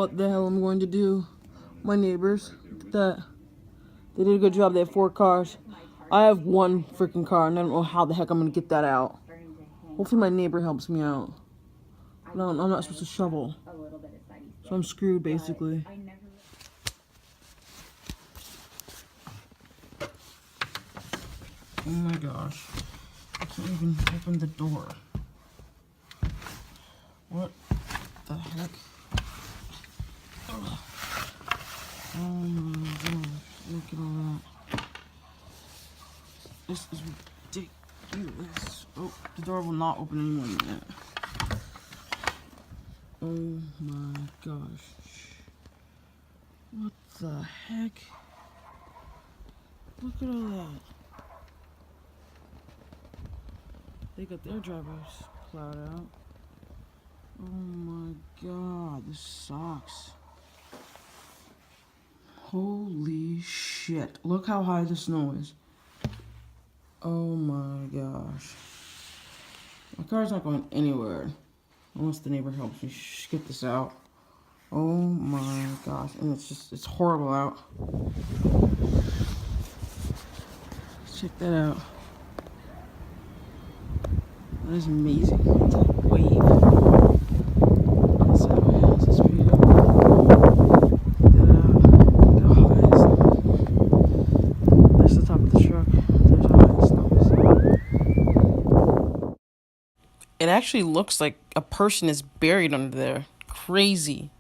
what the hell I'm going to do. My neighbors, look at that. They did a good job. They have 4 cars. I have 1 freaking car, and I don't know how the heck I'm going to get that out. Hopefully my neighbor helps me out. No, I'm not supposed to shovel. So I'm screwed, basically. Oh my gosh. I can't even open the door. What the heck? Ugh. Oh my gosh. Look at all that. This is ridiculous. Oh, the door will not open anymore than that. Oh my gosh. What the heck? Look at all that. They got their drivers plowed out. Oh my god, this sucks. Holy shit. Look how high the snow is. Oh my gosh. My car's not going anywhere unless the neighbor helps me get this out. Oh my gosh. And it's horrible out. Let's check that out. That is amazing. It's like a wave. On the side of my house. It's pretty dope. Look how high the snow is. There's the top of the truck. There's how high the snow is. It actually looks like a person is buried under there. Crazy.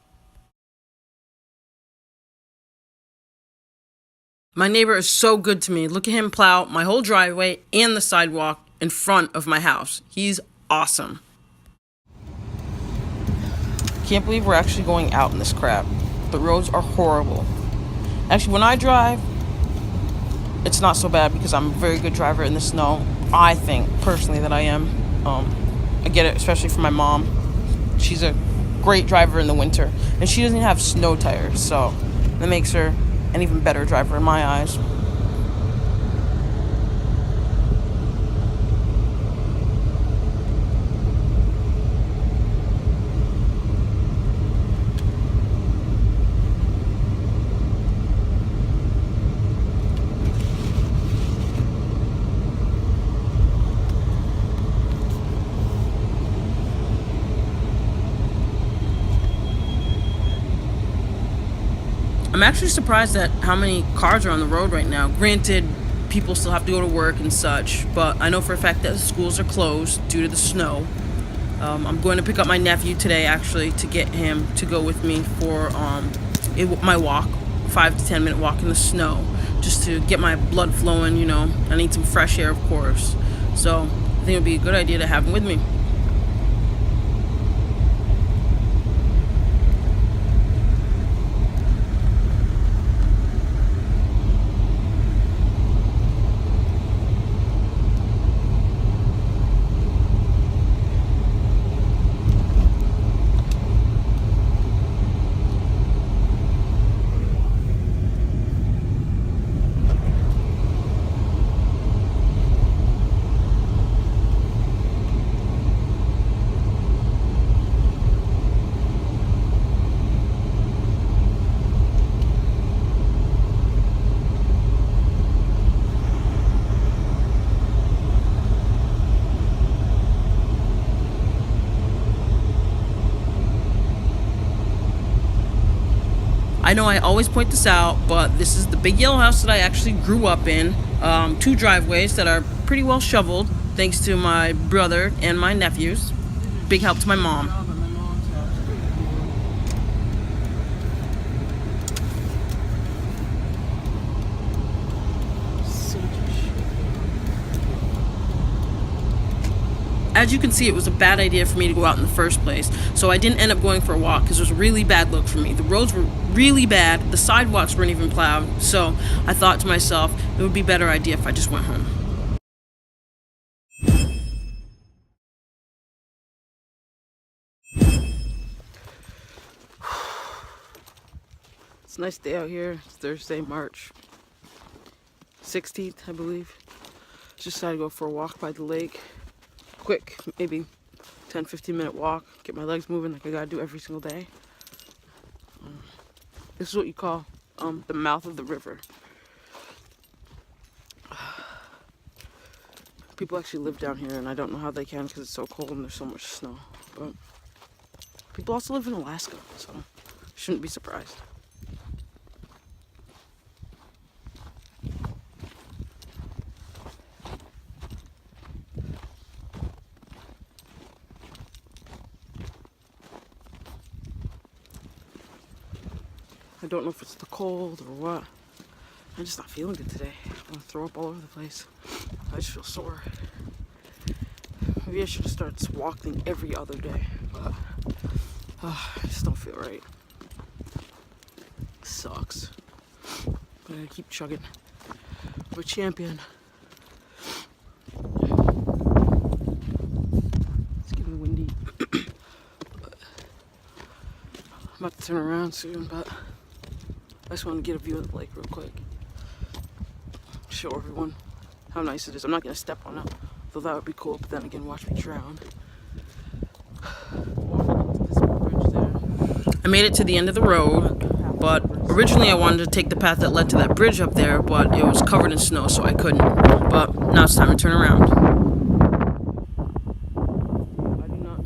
My neighbor is so good to me. Look at him plow my whole driveway and the sidewalk in front of my house. He's awesome. Can't believe we're actually going out in this crap. The roads are horrible. Actually, when I drive, it's not so bad because I'm a very good driver in the snow. I think, personally, that I am. I get it, especially from my mom. She's a great driver in the winter. And she doesn't have snow tires, so that makes her an even better driver in my eyes. I'm actually surprised at how many cars are on the road right now. Granted, people still have to go to work and such, but I know for a fact that the schools are closed due to the snow. I'm going to pick up my nephew today, actually, to get him to go with me for my walk, 5 to 10 minute walk in the snow, just to get my blood flowing, you know. I need some fresh air, of course. So I think it would be a good idea to have him with me. I know I always point this out, but this is the big yellow house that I actually grew up in. 2 driveways that are pretty well shoveled, thanks to my brother and my nephews. Big help to my mom. As you can see, it was a bad idea for me to go out in the first place, so I didn't end up going for a walk because it was a really bad look for me. The roads were really bad, the sidewalks weren't even plowed, so I thought to myself, it would be a better idea if I just went home. It's a nice day out here. It's Thursday, March 16th, I believe. Just decided to go for a walk by the lake. Quick, maybe 10-15 minute walk, get my legs moving like I gotta do every single day. This is what you call the mouth of the river. People actually live down here, and I don't know how they can because it's so cold and there's so much snow. But people also live in Alaska, so shouldn't be surprised. I don't know if it's the cold or what. I'm just not feeling good today. I want to throw up all over the place. I just feel sore. Maybe I should have started walking every other day, but I just don't feel right. Sucks. But I keep chugging. I'm a champion. It's getting windy. I'm about to turn around soon, but I just want to get a view of the lake real quick. Show everyone how nice it is. I'm not going to step on it, though that would be cool, but then again, watch me drown. I made it to the end of the road, but originally I wanted to take the path that led to that bridge up there, but it was covered in snow, so I couldn't. But now it's time to turn around.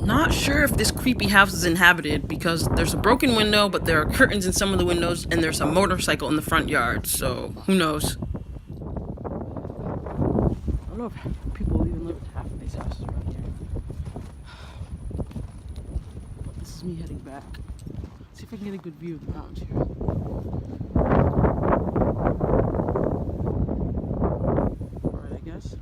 Not sure if this creepy house is inhabited because there's a broken window, but there are curtains in some of the windows, and there's a motorcycle in the front yard, so who knows? I don't know if people even live in half of these houses around here. But this is me heading back. See if I can get a good view of the mountains here. Alright, I guess.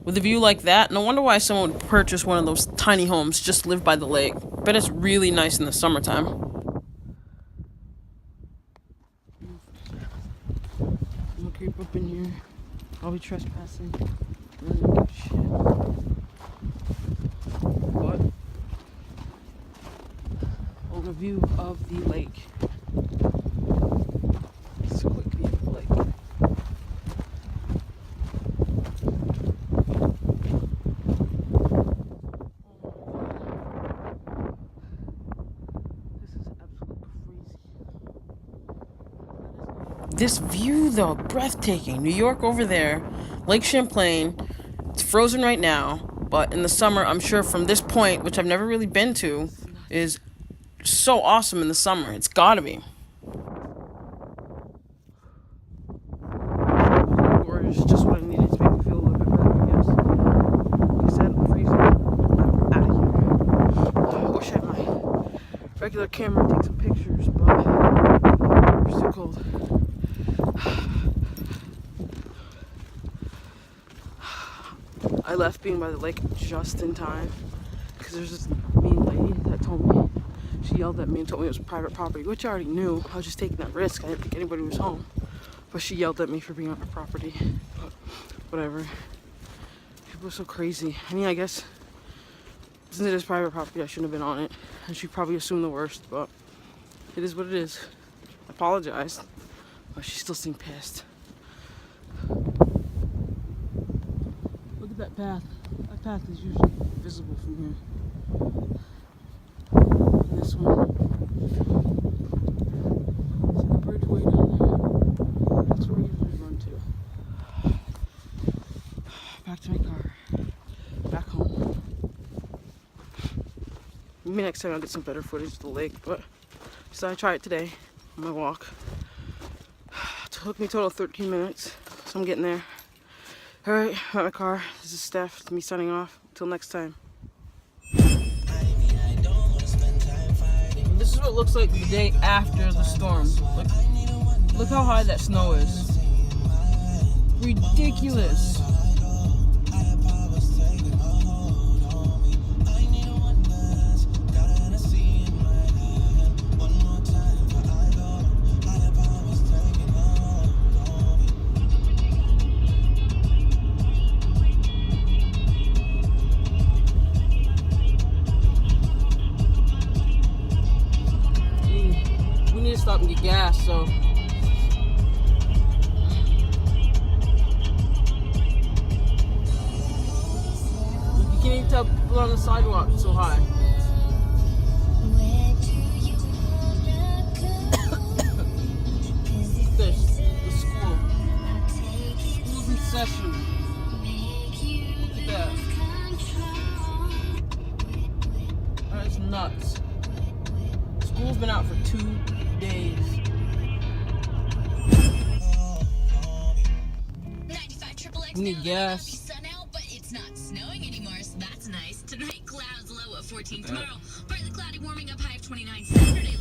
With a view like that, no wonder why someone would purchase one of those tiny homes just to live by the lake. Bet it's really nice in the summertime. I'm gonna creep up in here. I'll be trespassing. But on a view of the lake. It's a quick view of the lake. This view, though, breathtaking. New York over there, Lake Champlain. It's frozen right now, but in the summer, I'm sure from this point, which I've never really been to, is so awesome in the summer. It's gotta be. Gorgeous, just what I needed to make me feel a little bit better, I guess. Like I said, I'm freezing. I'm out of here. I wish I had my regular camera to take some pictures, but it's too cold. I left being by the lake just in time because there's this mean lady that told me, she yelled at me and told me it was private property, which I already knew. I was just taking that risk. I didn't think anybody was home, but she yelled at me for being on her property. But whatever. People are so crazy. I mean, I guess since it is private property, I shouldn't have been on it, and she probably assumed the worst, but it is what it is. I apologized, but she still seemed pissed. Look at that path. That path is usually visible from here. And this one. See the bridge way down there? That's where we usually run to. Back to my car. Back home. Maybe next time I'll get some better footage of the lake, but so I try it today on my walk. It took me a total of 13 minutes, so I'm getting there. Alright, I'm at my car. This is Steph. It's me signing off. Until next time. This is what it looks like the day after the storm. Look how high that snow is. Ridiculous. Stop and get gas, so tell people on the sidewalk so hi. This, the school. School's in session. Look at that. That is nuts. School's been out for 2 days. 95 triple X We need now, gas. there'll be sun out, but it's not snowing anymore, so that's nice. Tonight, clouds low at 14. Tomorrow, partly cloudy, warming up high of 29. Saturday,